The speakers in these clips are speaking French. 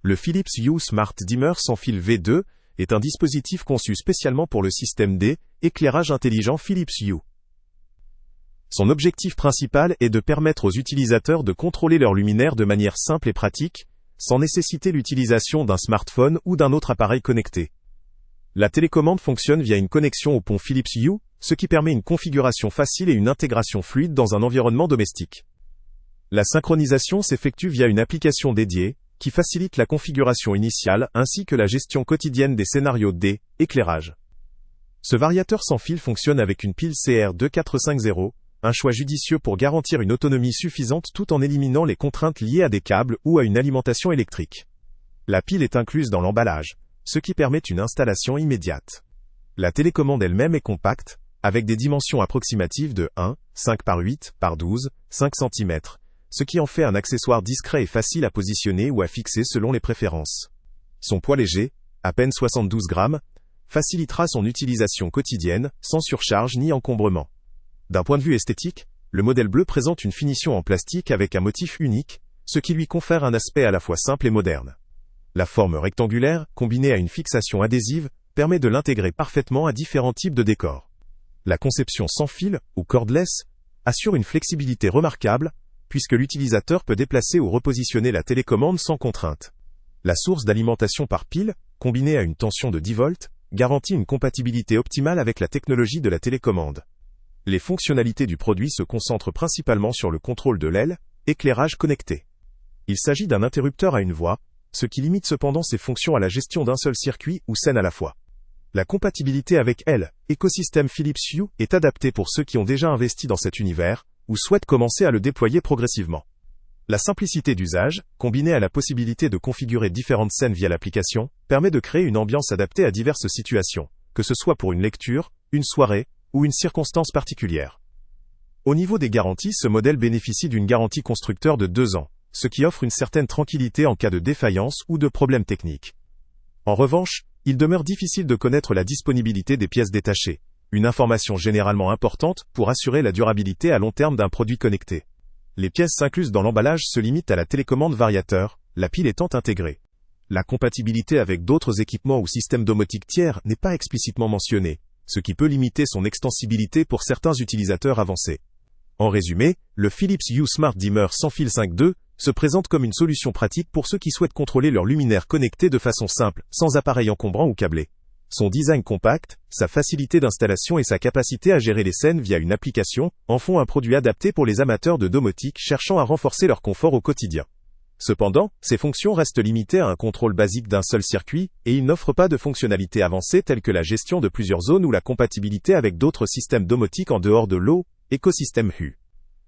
Le Philips Hue Smart Dimmer sans fil V2 est un dispositif conçu spécialement pour le système D, éclairage intelligent Philips Hue. Son objectif principal est de permettre aux utilisateurs de contrôler leur luminaire de manière simple et pratique, sans nécessiter l'utilisation d'un smartphone ou d'un autre appareil connecté. La télécommande fonctionne via une connexion au pont Philips Hue, ce qui permet une configuration facile et une intégration fluide dans un environnement domestique. La synchronisation s'effectue via une application dédiée, qui facilite la configuration initiale ainsi que la gestion quotidienne des scénarios D, éclairage. Ce variateur sans fil fonctionne avec une pile CR2450, un choix judicieux pour garantir une autonomie suffisante tout en éliminant les contraintes liées à des câbles ou à une alimentation électrique. La pile est incluse dans l'emballage, ce qui permet une installation immédiate. La télécommande elle-même est compacte, avec des dimensions approximatives de 1,5 par 8 par 12, 5 cm, ce qui en fait un accessoire discret et facile à positionner ou à fixer selon les préférences. Son poids léger, à peine 72 grammes, facilitera son utilisation quotidienne, sans surcharge ni encombrement. D'un point de vue esthétique, le modèle bleu présente une finition en plastique avec un motif unique, ce qui lui confère un aspect à la fois simple et moderne. La forme rectangulaire, combinée à une fixation adhésive, permet de l'intégrer parfaitement à différents types de décors. La conception sans fil, ou cordless, assure une flexibilité remarquable, puisque l'utilisateur peut déplacer ou repositionner la télécommande sans contrainte. La source d'alimentation par pile, combinée à une tension de 10 volts, garantit une compatibilité optimale avec la technologie de la télécommande. Les fonctionnalités du produit se concentrent principalement sur le contrôle de l'aile, éclairage connecté. Il s'agit d'un interrupteur à une voie, ce qui limite cependant ses fonctions à la gestion d'un seul circuit ou scène à la fois. La compatibilité avec L, écosystème Philips Hue, est adaptée pour ceux qui ont déjà investi dans cet univers, ou souhaitent commencer à le déployer progressivement. La simplicité d'usage, combinée à la possibilité de configurer différentes scènes via l'application, permet de créer une ambiance adaptée à diverses situations, que ce soit pour une lecture, une soirée, ou une circonstance particulière. Au niveau des garanties, ce modèle bénéficie d'une garantie constructeur de 2 ans, ce qui offre une certaine tranquillité en cas de défaillance ou de problème technique. En revanche, il demeure difficile de connaître la disponibilité des pièces détachées, une information généralement importante pour assurer la durabilité à long terme d'un produit connecté. Les pièces incluses dans l'emballage se limitent à la télécommande variateur, la pile étant intégrée. La compatibilité avec d'autres équipements ou systèmes domotiques tiers n'est pas explicitement mentionnée, ce qui peut limiter son extensibilité pour certains utilisateurs avancés. En résumé, le Philips Hue Smart Dimmer sans fil 5.2 se présente comme une solution pratique pour ceux qui souhaitent contrôler leur luminaire connecté de façon simple, sans appareil encombrant ou câblé. Son design compact, sa facilité d'installation et sa capacité à gérer les scènes via une application en font un produit adapté pour les amateurs de domotique cherchant à renforcer leur confort au quotidien. Cependant, ses fonctions restent limitées à un contrôle basique d'un seul circuit, et il n'offre pas de fonctionnalités avancées telles que la gestion de plusieurs zones ou la compatibilité avec d'autres systèmes domotiques en dehors de l'eau, écosystème Hue.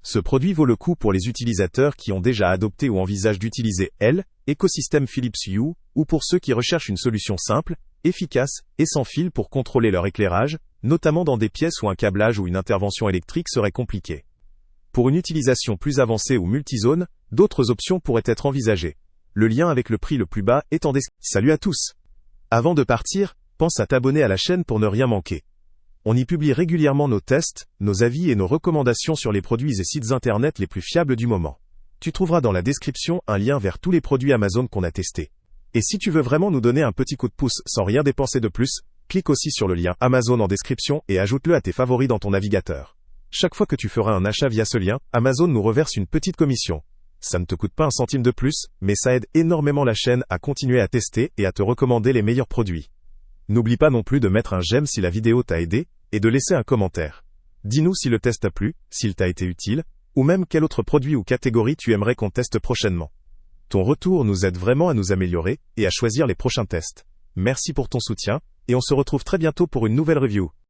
Ce produit vaut le coup pour les utilisateurs qui ont déjà adopté ou envisagent d'utiliser L, écosystème Philips Hue, ou pour ceux qui recherchent une solution simple, efficace et sans fil pour contrôler leur éclairage, notamment dans des pièces où un câblage ou une intervention électrique serait compliqué. Pour une utilisation plus avancée ou multizone, d'autres options pourraient être envisagées. Le lien avec le prix le plus bas est en description. Salut à tous! Avant de partir, pense à t'abonner à la chaîne pour ne rien manquer. On y publie régulièrement nos tests, nos avis et nos recommandations sur les produits et sites internet les plus fiables du moment. Tu trouveras dans la description un lien vers tous les produits Amazon qu'on a testés. Et si tu veux vraiment nous donner un petit coup de pouce sans rien dépenser de plus, clique aussi sur le lien Amazon en description et ajoute-le à tes favoris dans ton navigateur. Chaque fois que tu feras un achat via ce lien, Amazon nous reverse une petite commission. Ça ne te coûte pas un centime de plus, mais ça aide énormément la chaîne à continuer à tester et à te recommander les meilleurs produits. N'oublie pas non plus de mettre un j'aime si la vidéo t'a aidé, et de laisser un commentaire. Dis-nous si le test t'a plu, s'il t'a été utile, ou même quel autre produit ou catégorie tu aimerais qu'on teste prochainement. Ton retour nous aide vraiment à nous améliorer, et à choisir les prochains tests. Merci pour ton soutien, et on se retrouve très bientôt pour une nouvelle review.